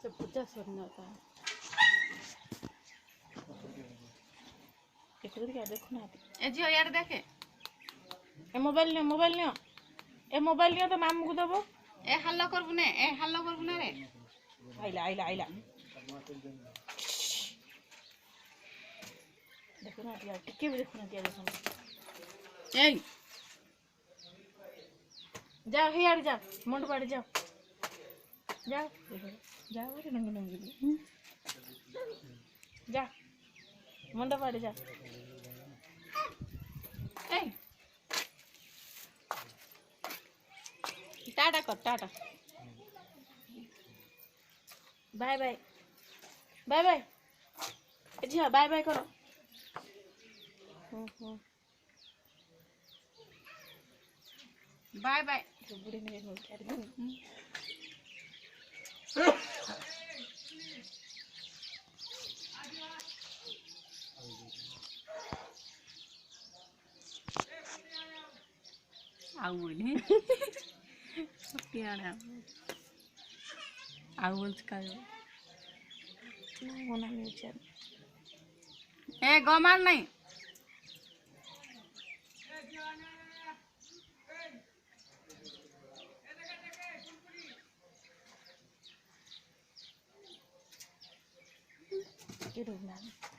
ସେ ପୂଜା ସ୍ୱର୍ଣ୍ଣତା ଦେଖୁନାହାନ୍ତି ଏ ଝିଅ ଇଆଡ଼େ ଦେଖେ ଏ ମୋବାଇଲ ନିଅ ତ ମାମୁଁକୁ ଦବ ଏ ହାଲ କରିବୁ ନା ରେ ଆଇଲା ଦେଖୁନାହାନ୍ତି ଆଉ ଟିକେ ବି ଦେଖୁନାହାନ୍ତି ଏଇ ଯାଅ ହେଇଆଡ଼େ ଯାଅ ମଣ୍ଡପ ଆଡ଼େ ଯାଅ ଯା ମଣ୍ଡପ ଆଡ଼େ ଯା ଏଇ टाटा कर टाटा बाय बाय झिया बाय बाय करो बाय बाय आउ बोले आउ बोल ए गमार नहीं के